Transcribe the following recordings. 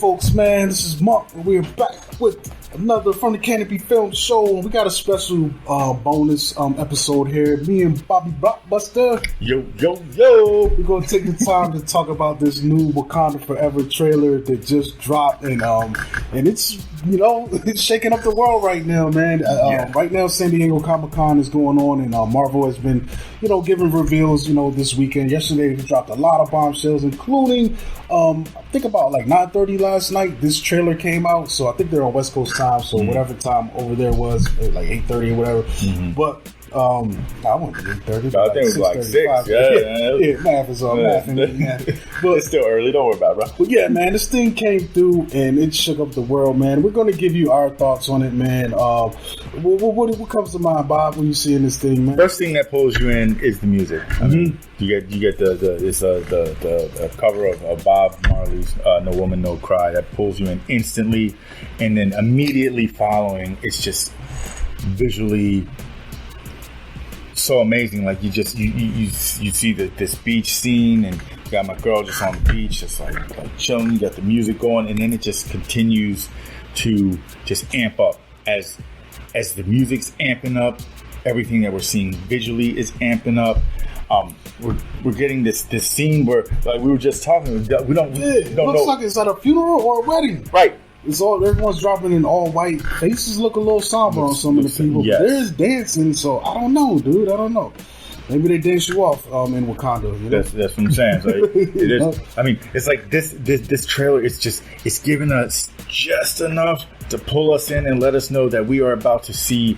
folks, man. This is Mark, and we're back with another From the Canopy Film Show. We got a special bonus episode here. Me and Bobbly Blockbuster. Yo. We're going to take the time to talk about this new Wakanda Forever trailer that just dropped. And it's, it's shaking up the world right now, man. Right now, San Diego Comicon is going on, and Marvel has been, giving reveals, this weekend. Yesterday, they dropped a lot of bombshells, including, I think about like 9:30 last night, this trailer came out. So I think they're on West Coast time. So whatever time over there was, like 8:30 or whatever. But I went to 8:30. I think it was like 6. Yeah, math is all math. But it's still early. Don't worry about it, bro. But yeah, man, this thing came through and it shook up the world, man. We're going to give you our thoughts on it, man. What comes to mind, Bob, when you seeing this thing, man? First thing that pulls you in is the music. I mean, you get the cover of Bob Marley's "No Woman No Cry" that pulls you in instantly, and then immediately following, it's just visually so amazing. Like you see this beach scene, and you got my girl just on the beach, just like chilling. You got the music going, and then it just continues to just amp up as the music's amping up. Everything that we're seeing visually is amping up. We're getting this scene where, like we were just talking, we don't looks know. Like it's at a funeral or a wedding, right? It's all, everyone's dropping in all white. Faces look a little somber on some of the people. Yes. But there's dancing, so I don't know, dude. I don't know. Maybe they dance you off in Wakanda. That's what I'm saying. So it is. I mean, it's like this trailer. It's giving us just enough to pull us in and let us know that we are about to see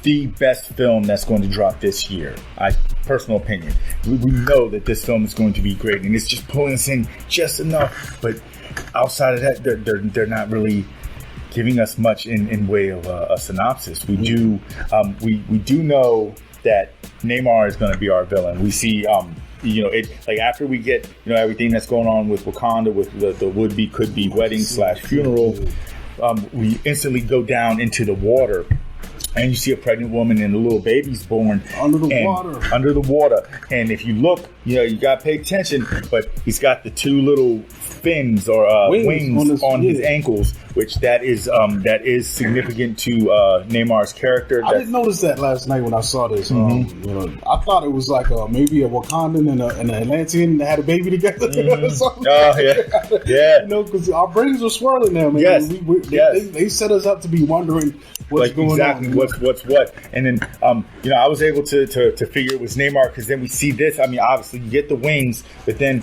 the best film that's going to drop this year. Personal opinion. We know that this film is going to be great, and it's just pulling us in just enough. But outside of that, they're not really giving us much in way of a synopsis. We do know that Neymar is going to be our villain. We see it like after we get everything that's going on with Wakanda, with the would-be could be wedding / funeral, we instantly go down into the water. And you see a pregnant woman and a little baby's born under the water. And if you look, you got to pay attention. But he's got the two little fins or wings on his ankles, which that is significant to Neymar's character. I didn't notice that last night when I saw this. I thought it was like maybe a Wakandan and an Atlantean that had a baby together. Or something. Oh yeah. Because our brains are swirling now, man. Yes. They set us up to be wondering what's going on. What's what. And then I was able to figure it was Neymar, because then we see this. I mean, obviously you get the wings, but then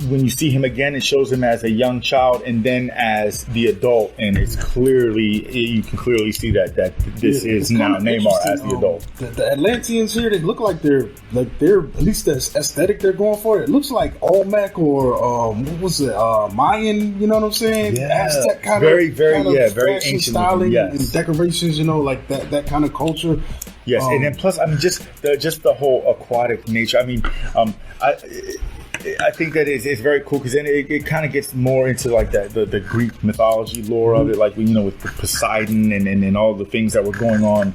when you see him again, it shows him as a young child and then as the adult, and you can clearly see that this is now Neymar as the adult. The Atlanteans here, they look like they're at least the aesthetic they're going for. It looks like Olmec or what was it, Mayan? You know what I'm saying? Yeah, Aztec kind very ancient styling yes. and decorations. Like that kind of culture. Yes, and then plus, I mean, just the whole aquatic nature. I mean, I think that is very cool, because then it kind of gets more into like the Greek mythology lore of it, like with Poseidon and all the things that were going on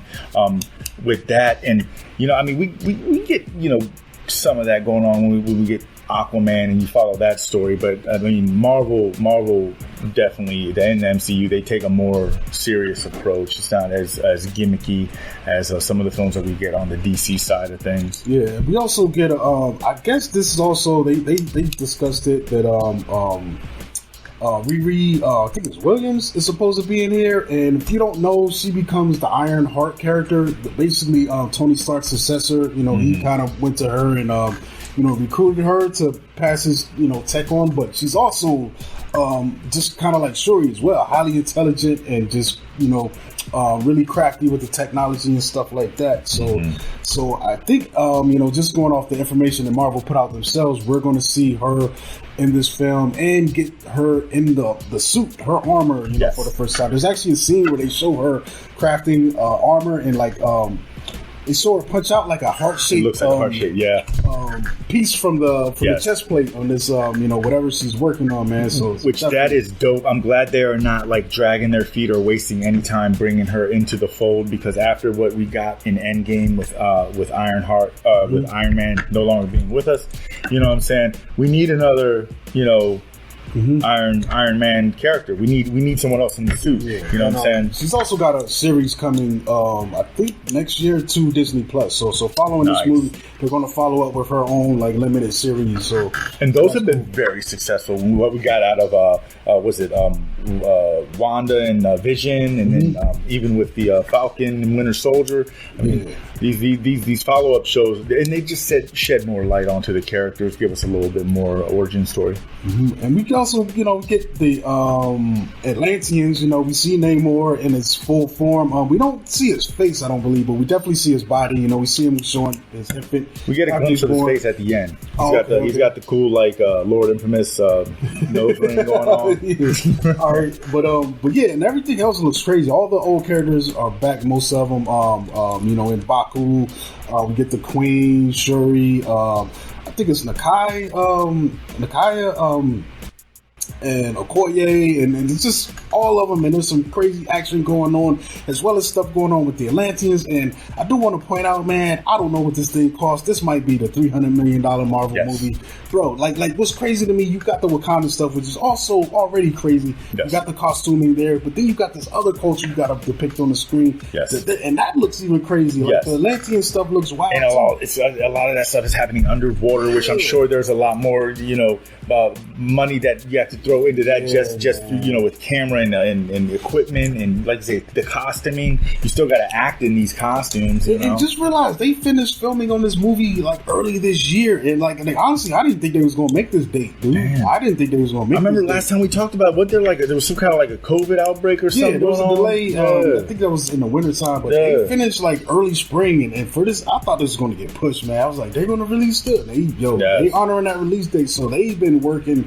with that. And I mean, we get some of that going on when we get Aquaman and you follow that story. But I mean, Marvel definitely, in the MCU, they take a more serious approach. It's not as gimmicky as some of the films that we get on the DC side of things. Yeah, we also get I guess this is also they discussed it that Riri, I think it's Williams, is supposed to be in here, and if you don't know, she becomes the Iron Heart character, basically Tony Stark's successor. He kind of went to her and recruited her to pass his tech on, but she's also just kind of like Shuri as well, highly intelligent and just really crafty with the technology and stuff like that. So I think just going off the information that Marvel put out themselves, we're going to see her in this film and get her in the suit, her armor, yes. for the first time. There's actually a scene where they show her crafting armor and like they sort of punch out like a heart-shaped. It looks like a heart-shaped, yeah. Piece from the chest plate on this, whatever she's working on, man. So that is dope. I'm glad they are not like dragging their feet or wasting any time bringing her into the fold, because after what we got in Endgame with Ironheart, with Iron Man no longer being with us, you know what I'm saying? We need another, Iron Man character. We need someone else in the suit. Yeah. You know what I'm saying? She's also got a series coming, I think next year to Disney Plus. So following this movie, they're going to follow up with her own like limited series. So and those have been very successful. What we got out of Wanda and Vision, and then even with the Falcon and Winter Soldier. I mean, these follow up shows, and they just shed more light onto the characters, give us a little bit more origin story. And we can also, get the Atlanteans. We see Namor in his full form. We don't see his face, I don't believe, but we definitely see his body. We see him showing his infant. We get a glimpse of his face at the end. He's got the cool Lord Infamous nose ring going on. All right, but yeah, and everything else looks crazy. All the old characters are back, most of them. In Baku, we get the Queen, Shuri. I think it's Nakaya, and Okoye, and it's just all of them, and there's some crazy action going on, as well as stuff going on with the Atlanteans. And I do want to point out, man, I don't know what this thing costs. This might be the $300 million Marvel movie, bro. Like what's crazy to me, you got the Wakanda stuff, which is also already crazy. You got the costuming there, but then you got this other culture you got to depict on the screen, and that looks even crazy. Like the Atlantean stuff looks wild, and a lot of that stuff is happening underwater, which I'm sure there's a lot more, money that you have to throw into that, just with camera and equipment, and like I say, the costuming. You still got to act in these costumes. And just realize they finished filming on this movie like early this year, and honestly, I didn't think they was gonna make this date, dude. Man. I didn't think they was gonna make. I remember last time we talked about there was some kind of like a COVID outbreak or something. Yeah, there was a delay. I think that was in the wintertime, but they finished like early spring, and for this, I thought this was gonna get pushed, man. I was like, they're gonna release it. They honoring that release date, so they've been working.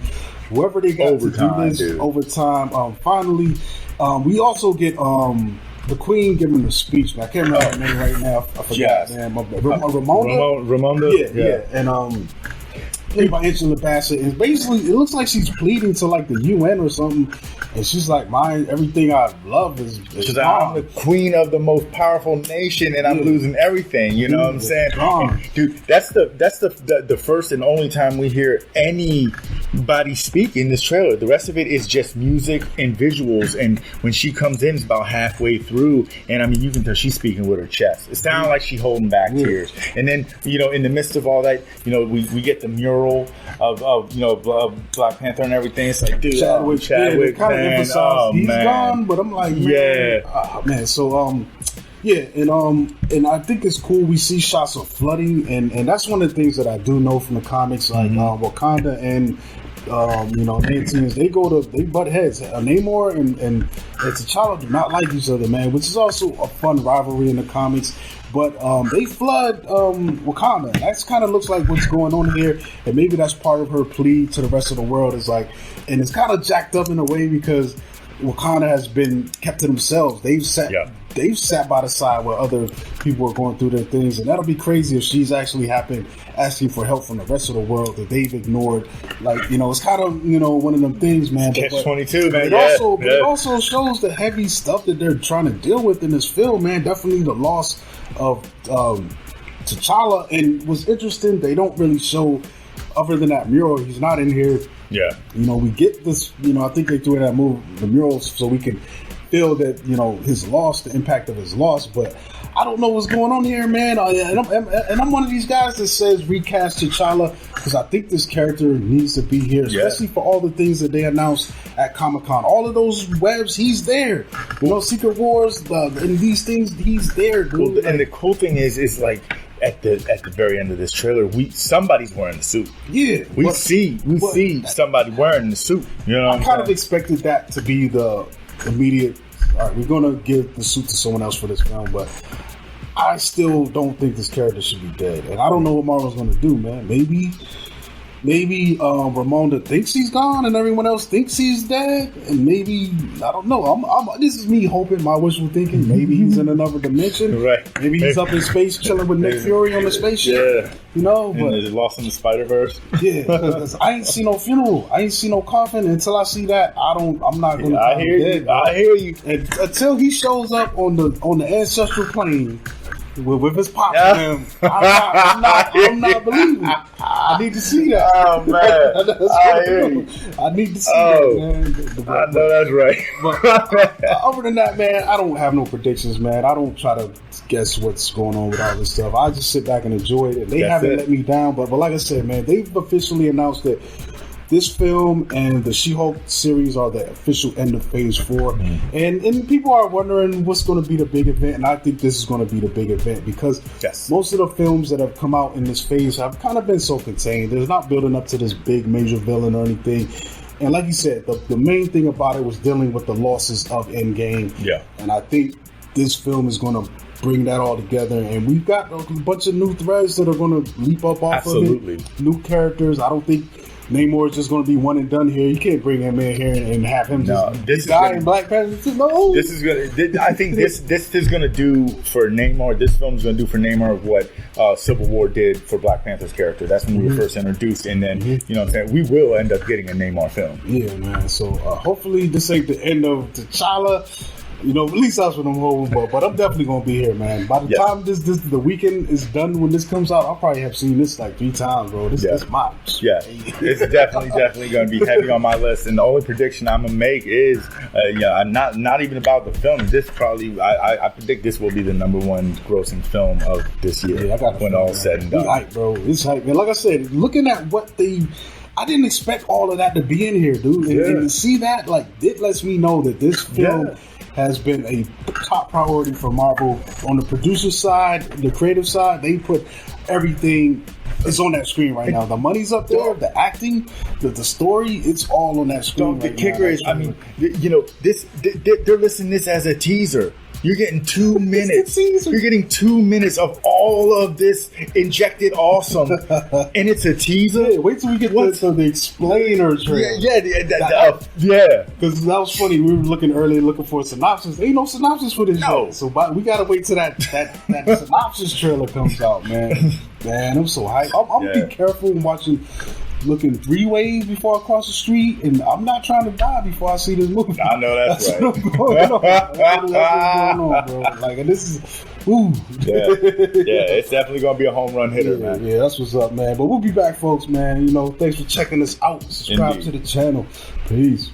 Whoever they got overtime, to do this overtime. Finally, we also get the Queen giving the speech. I can't remember her name right now. I forgot. Ramonda. Yeah. And played by Angela Bassett. And basically, it looks like she's pleading to like the UN or something. And she's like, everything I love is I'm the queen of the most powerful nation, and I'm losing everything. You know what I'm saying? And, dude, that's the first and only time we hear anybody speak in this trailer. The rest of it is just music and visuals. And when she comes in, it's about halfway through, and I mean, you can tell she's speaking with her chest. It sounds like she's holding back tears. And then, in the midst of all that, we get the mural of Black Panther and everything. It's like, dude, Chadwick, man. He's gone, but I'm like, man. So, and I think it's cool. We see shots of flooding, and that's one of the things that I do know from the comics, like Wakanda and Atlanteans. They butt heads. Namor and T'Challa do not like each other, man, which is also a fun rivalry in the comics. But they flood Wakanda. That's kind of looks like what's going on here, and maybe that's part of her plea to the rest of the world. Is like, and it's kind of jacked up in a way because Wakanda has been kept to themselves. They've sat by the side where other people are going through their things, and that'll be crazy if she's actually asking for help from the rest of the world that they've ignored. Like, it's kind of one of them things, man. Catch-22, man. It also shows the heavy stuff that they're trying to deal with in this film, man. Definitely the loss of T'Challa, and what's interesting, they don't really show, other than that mural, he's not in here. Yeah. We get this, I think they threw that the murals so we can feel that, his loss, the impact of his loss, but I don't know what's going on here, man. And I'm one of these guys that says recast T'Challa because I think this character needs to be here, especially for all the things that they announced at Comic-Con. All of those webs, he's there. Secret Wars, and these things, he's there, dude. And the cool thing is like, at the very end of this trailer, somebody's wearing the suit. Yeah, we see somebody wearing the suit. I kind of expected that to be the immediate. All right, we're gonna give the suit to someone else for this film, but I still don't think this character should be dead, and I don't know what Marvel's gonna do, man. Maybe Ramonda thinks he's gone and everyone else thinks he's dead, and maybe, I don't know, this is me hoping, my wishful thinking, maybe he's in another dimension, right? Maybe he's up in space chilling with Nick Fury on the spaceship, but and Lost in the Spider-Verse. Because I ain't see no funeral, I ain't see no coffin. Until I see that, I'm not gonna I hear you. And until he shows up on the ancestral plane with his pop to him. I'm not believing it. I need to see that. Oh man, I need to see that, man. I know that's right. But other than that, man, I don't have no predictions, man. I don't try to guess what's going on with all this stuff. I just sit back and enjoy it. They haven't let me down, but like I said, man, they've officially announced that this film and the She-Hulk series are the official end of Phase 4. And people are wondering what's going to be the big event, and I think this is going to be the big event because most of the films that have come out in this phase have kind of been so contained. They're not building up to this big major villain or anything. And like you said, the main thing about it was dealing with the losses of Endgame. Yeah. And I think this film is going to bring that all together, and we've got a bunch of new threads that are going to leap up off of it. New characters. I don't think Namor is just going to be one and done here. You can't bring him in here and have him just die in Black Panther. No, this is gonna. I think this is gonna do for Namor. This film is gonna do for Namor what Civil War did for Black Panther's character. That's when we were first introduced, and then you know what I'm saying. We will end up getting a Namor film. Yeah, man. So hopefully this ain't the end of T'Challa. You know, at least that's what I'm hoping for. But I'm definitely gonna be here, man. By the time the weekend is done, when this comes out, I'll probably have seen this like 3 times, bro. This my it's definitely gonna be heavy on my list. And the only prediction I'm gonna make is, not even about the film. This probably, I predict this will be the #1 grossing film of this year. Yeah, I got when all said and done. It's hype, bro. It's hype, man. Like I said, looking at what I didn't expect all of that to be in here, dude. And to see that, like, it lets me know that this film has been a top priority for Marvel. On the producer side, the creative side, they put everything. It's on that screen right now. The money's up there, the acting, the story, it's all on that screen. The kicker is, I mean, you know, they're listing this as a teaser. You're getting 2 minutes. You're getting 2 minutes of all of this injected awesome, and it's a teaser. Yeah, wait till we get to the explainer trailer. Yeah. Because that was funny. We were looking for a synopsis. Ain't no synopsis for this show, so we gotta wait till that synopsis trailer comes out, man. Man, I'm so hyped. I'm gonna be careful in looking 3 ways before I cross the street, and I'm not trying to die before I see this movie. I know that's right. What's going on, bro. Like, and this is, it's definitely gonna be a home run hitter, man. Yeah, that's what's up, man. But we'll be back, folks, man. You know, thanks for checking us out. Subscribe to the channel. Peace.